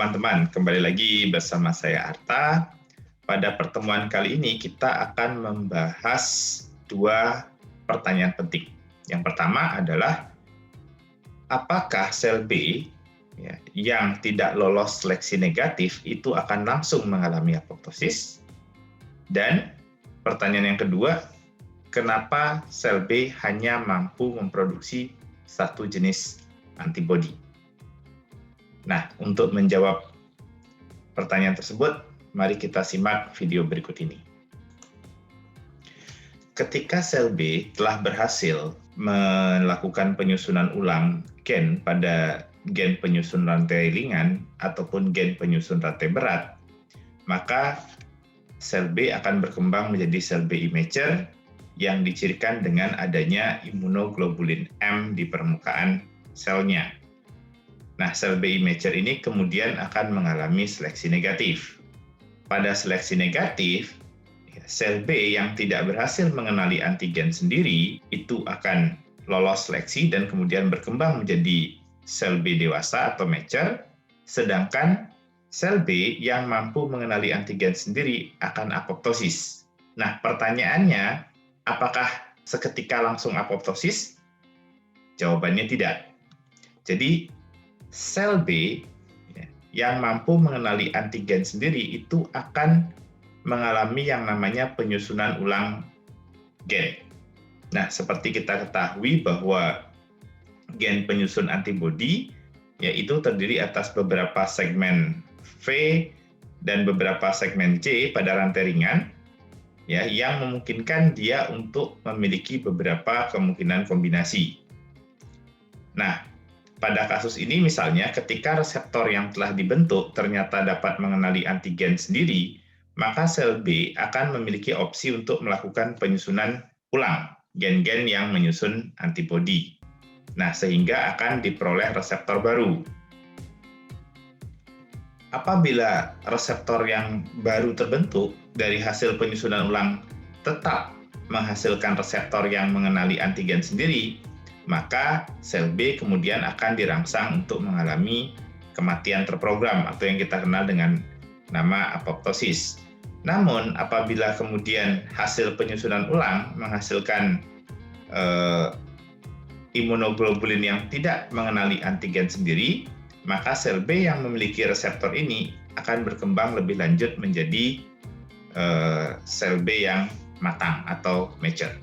teman-teman, kembali lagi bersama saya Arta. Pada pertemuan kali ini kita akan membahas dua pertanyaan penting. Yang pertama adalah apakah sel B yang tidak lolos seleksi negatif itu akan langsung mengalami apoptosis? Dan pertanyaan yang kedua, kenapa sel B hanya mampu memproduksi satu jenis antibodi? Nah, untuk menjawab pertanyaan tersebut, mari kita simak video berikut ini. Ketika sel B telah berhasil melakukan penyusunan ulang gen pada gen penyusun rantai ringan ataupun gen penyusun rantai berat, maka sel B akan berkembang menjadi sel B immature yang dicirikan dengan adanya imunoglobulin M di permukaan selnya. Nah, sel B immature ini kemudian akan mengalami seleksi negatif. Pada seleksi negatif, sel B yang tidak berhasil mengenali antigen sendiri itu akan lolos seleksi dan kemudian berkembang menjadi sel B dewasa atau mature, sedangkan sel B yang mampu mengenali antigen sendiri akan apoptosis. Nah, pertanyaannya, apakah seketika langsung apoptosis? Jawabannya tidak. Jadi, sel B yang mampu mengenali antigen sendiri itu akan mengalami yang namanya penyusunan ulang gen. Nah, seperti kita ketahui bahwa gen penyusun antibodi yaitu terdiri atas beberapa segmen V dan beberapa segmen J pada rantai ringan yang memungkinkan dia untuk memiliki beberapa kemungkinan kombinasi. Nah, pada kasus ini misalnya ketika reseptor yang telah dibentuk ternyata dapat mengenali antigen sendiri, maka sel B akan memiliki opsi untuk melakukan penyusunan ulang gen-gen yang menyusun antibodi. Nah, sehingga akan diperoleh reseptor baru. Apabila reseptor yang baru terbentuk dari hasil penyusunan ulang tetap menghasilkan reseptor yang mengenali antigen sendiri, maka sel B kemudian akan dirangsang untuk mengalami kematian terprogram atau yang kita kenal dengan nama apoptosis. Namun, apabila kemudian hasil penyusunan ulang menghasilkan imunoglobulin yang tidak mengenali antigen sendiri, maka sel B yang memiliki reseptor ini akan berkembang lebih lanjut menjadi sel B yang matang atau mature.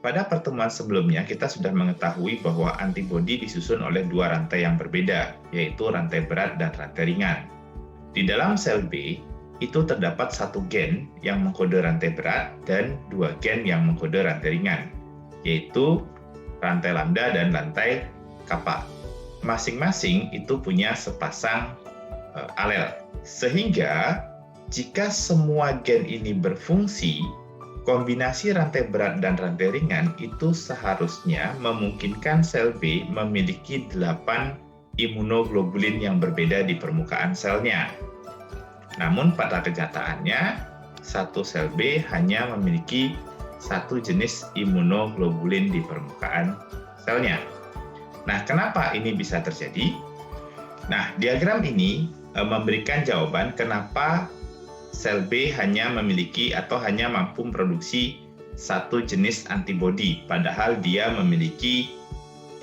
Pada pertemuan sebelumnya, kita sudah mengetahui bahwa antibodi disusun oleh dua rantai yang berbeda, yaitu rantai berat dan rantai ringan. Di dalam sel B, itu terdapat satu gen yang mengkode rantai berat dan dua gen yang mengkode rantai ringan, yaitu rantai lambda dan rantai kappa. Masing-masing itu punya sepasang alel. Sehingga, jika semua gen ini berfungsi, kombinasi rantai berat dan rantai ringan itu seharusnya memungkinkan sel B memiliki 8 imunoglobulin yang berbeda di permukaan selnya. Namun pada kenyataannya, satu sel B hanya memiliki satu jenis imunoglobulin di permukaan selnya. Nah, kenapa ini bisa terjadi? Nah, diagram ini memberikan jawaban kenapa sel B hanya memiliki atau hanya mampu memproduksi satu jenis antibodi, padahal dia memiliki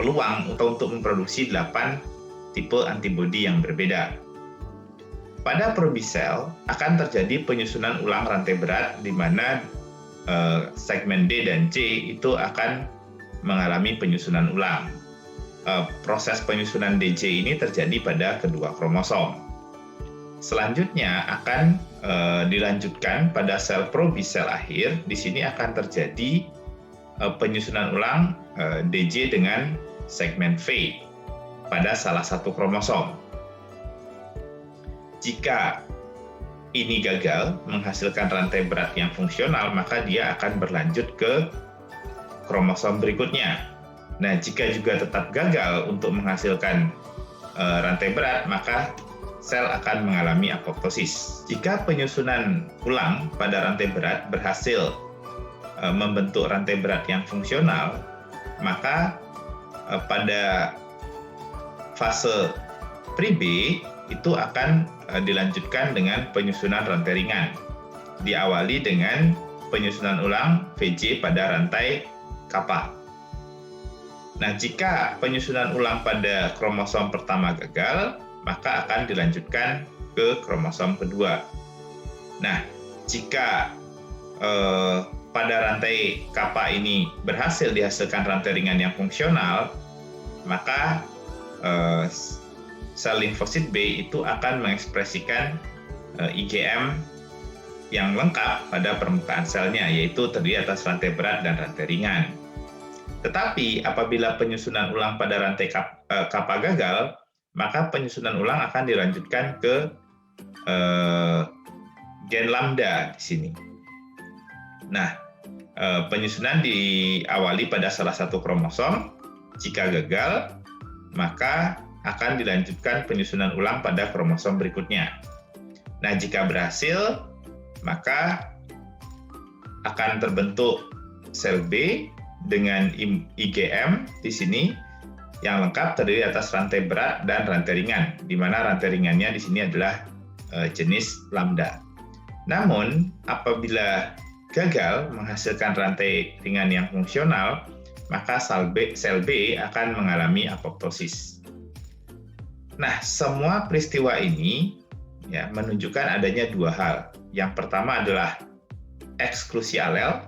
peluang untuk memproduksi 8 tipe antibodi yang berbeda. Pada probisel akan terjadi penyusunan ulang rantai berat di mana segmen D dan C itu akan mengalami penyusunan ulang. Proses penyusunan DJ ini terjadi pada kedua kromosom. Selanjutnya akan dilanjutkan pada sel probisel akhir. Di sini akan terjadi penyusunan ulang DJ dengan segmen V pada salah satu kromosom. Jika ini gagal menghasilkan rantai berat yang fungsional, maka dia akan berlanjut ke kromosom berikutnya. Nah, jika juga tetap gagal untuk menghasilkan rantai berat, maka sel akan mengalami apoptosis. Jika penyusunan ulang pada rantai berat berhasil membentuk rantai berat yang fungsional, maka pada fase pre-B itu akan dilanjutkan dengan penyusunan rantai ringan. Diawali dengan penyusunan ulang VJ pada rantai kappa. Nah, jika penyusunan ulang pada kromosom pertama gagal, maka akan dilanjutkan ke kromosom kedua. Nah, jika pada rantai kappa ini berhasil dihasilkan rantai ringan yang fungsional, maka sel limfosit B itu akan mengekspresikan IgM yang lengkap pada permukaan selnya, yaitu terdiri atas rantai berat dan rantai ringan. Tetapi apabila penyusunan ulang pada rantai kappa gagal, maka penyusunan ulang akan dilanjutkan ke gen lambda di sini. Nah, penyusunan diawali pada salah satu kromosom. Jika gagal, maka akan dilanjutkan penyusunan ulang pada kromosom berikutnya. Nah, jika berhasil, maka akan terbentuk sel B dengan IgM di sini yang lengkap terdiri atas rantai berat dan rantai ringan, di mana rantai ringannya di sini adalah jenis lambda. Namun, apabila gagal menghasilkan rantai ringan yang fungsional, maka sel B akan mengalami apoptosis. Nah, semua peristiwa ini ya menunjukkan adanya dua hal. Yang pertama adalah eksklusi alel.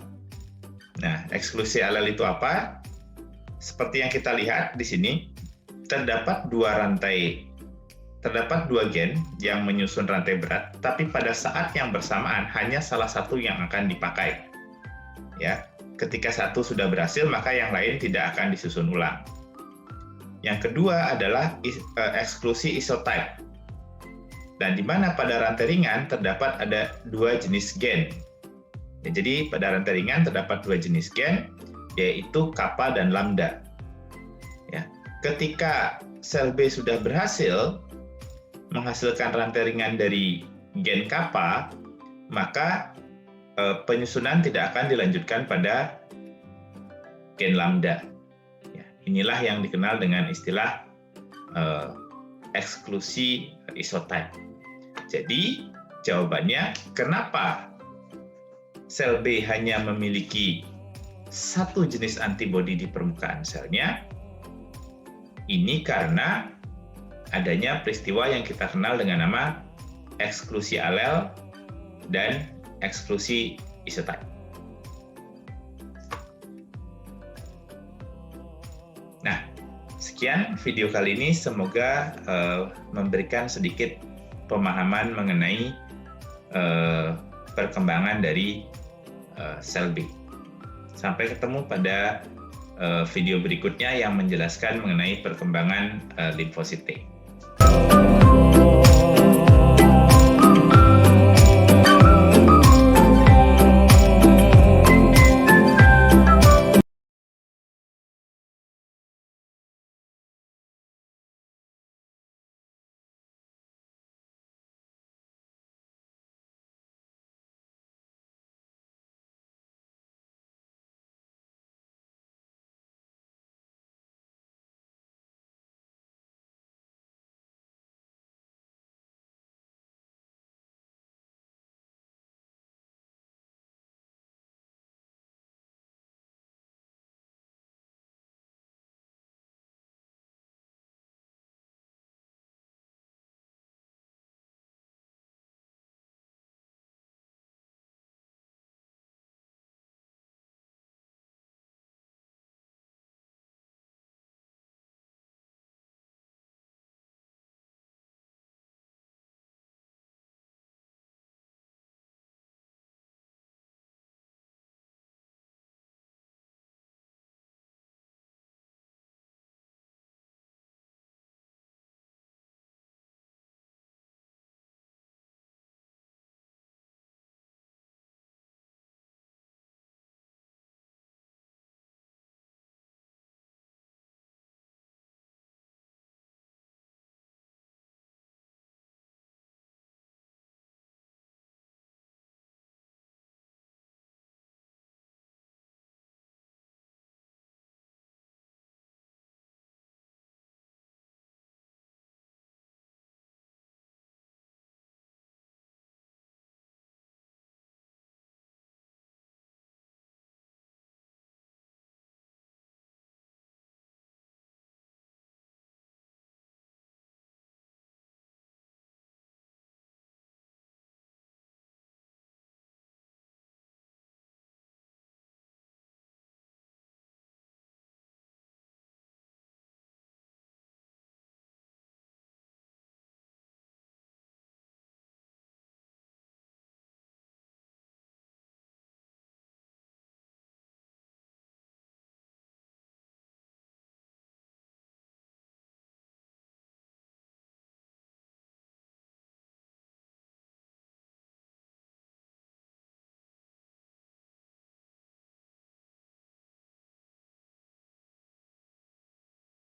Nah, eksklusi alel itu apa? Seperti yang kita lihat di sini, terdapat dua gen yang menyusun rantai berat, tapi pada saat yang bersamaan hanya salah satu yang akan dipakai. Ya, ketika satu sudah berhasil, maka yang lain tidak akan disusun ulang. Yang kedua adalah eksklusi isotype. Dan di mana pada rantai ringan terdapat ada dua jenis gen. Ya, jadi pada rantai ringan terdapat dua jenis gen, yaitu kappa dan lambda. Ya, ketika sel B sudah berhasil menghasilkan rantai ringan dari gen kappa, maka penyusunan tidak akan dilanjutkan pada gen lambda. Ya, inilah yang dikenal dengan istilah eksklusi isotype. Jadi, jawabannya kenapa sel B hanya memiliki satu jenis antibodi di permukaan selnya? Ini karena adanya peristiwa yang kita kenal dengan nama eksklusi alel dan eksklusi isotype. Nah, sekian video kali ini, semoga memberikan sedikit pemahaman mengenai perkembangan dari sel B. Sampai ketemu pada video berikutnya yang menjelaskan mengenai perkembangan limfosit T.